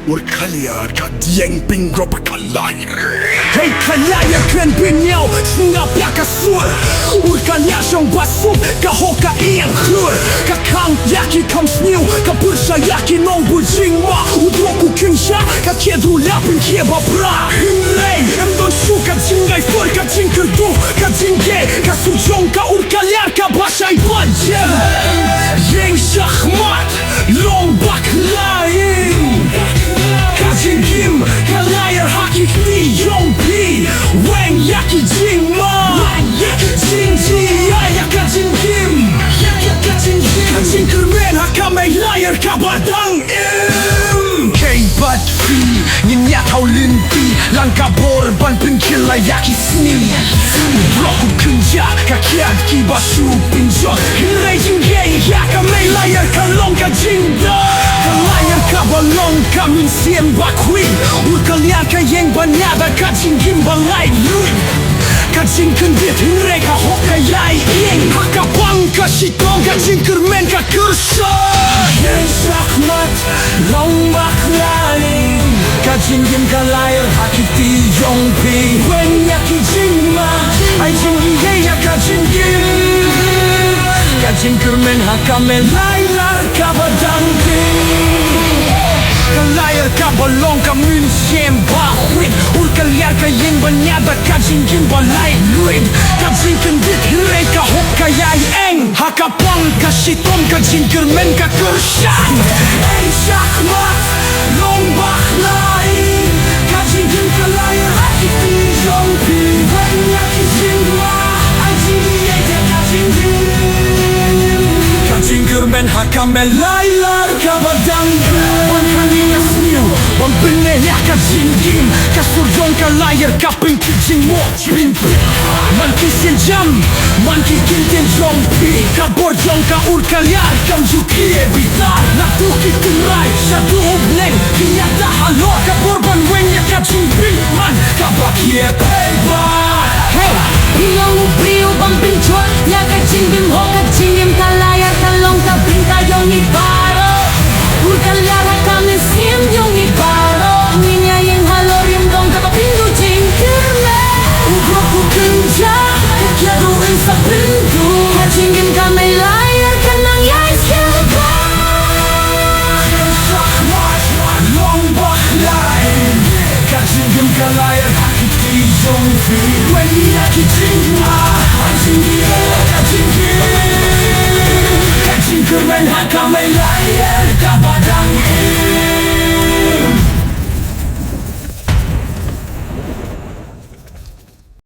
Urkalia ka dieng ping gropa kalay. Hey kalaya kren pinyaw Singap ya ka sur Urkalia siyang basub Ka hoka iyang klur Ka kang yaki kam sniw Ka bursa yaki nong bujing ma Udroku kingsha Ka kedru lapin kieba bra Himlay Emdon shu ka jingay for Ka jingker du Ka jingge Ka sujong ka urkalia Ka bashay badjem Yeng shachmat Long bak laing Kajingim, kalayar hakik ni yongpi Weng yaki jingma Jingji aya kajingim Kajingkermen hakamay layar kabadang im Keibat fi, nyinyat hau linti Langka borban pinkila yaki sni Bloku kunja, kakiat kibasu pinjot Hilay jinggay yakamay layar kalong kajingda Kalayar kabalong kamin siem bakwi Urkalian kayeng banyada kajing gimbalay lui Kajing kendit hinre ka hokayay ing Hakapang kasitong kajing kermen ka kersa Yeng sakmat long baklaing Kajing gim kalayar hakiti yongpi Wen yaki jingma ay jinggi ya kajing gim Kajing kermen hakamen layar kabadang Kalayar kabalong kamin siem bakwit Urkalyar kayeng banyada kajing gimbalay luid Kajing kendit hilay ka hokayay eng Hakapang kasitom kajing kermen ka kersan Eng shakmat long baklay Kajing gim kalayar hakiti yongpi Wen yaki jingma ay jinggi ya kajing gim Kajing kermen hakamen layar kabadang Pembelenya kajingim Kasurjong kalayar kaping kijing mo Pimpin Man kisien jam Man kikintien jongpi Kaborjong ka urkalyar Kam juki ebitar Natuki tunray Syadu obleng Kinyata halor Kaborban wengnya kajingim Man kabaki epebar Hey, iyong upriyo bang pinchot Ya kajingim ho kajingim kalayar Kalong kabing kayong ibaro Urkalyar hakamin siem yung ibaro Ninya yung halor yung dong kapapindu jingkirme Ugroku kenja Kakiaruin sa pintu Kajingim kamay layar Kanang yay silba Long baklay Kajingim kalayar hakiti yongpi Wen yaki jingma ay jinggi kajingim Kajing kermen hakamay layar kabadang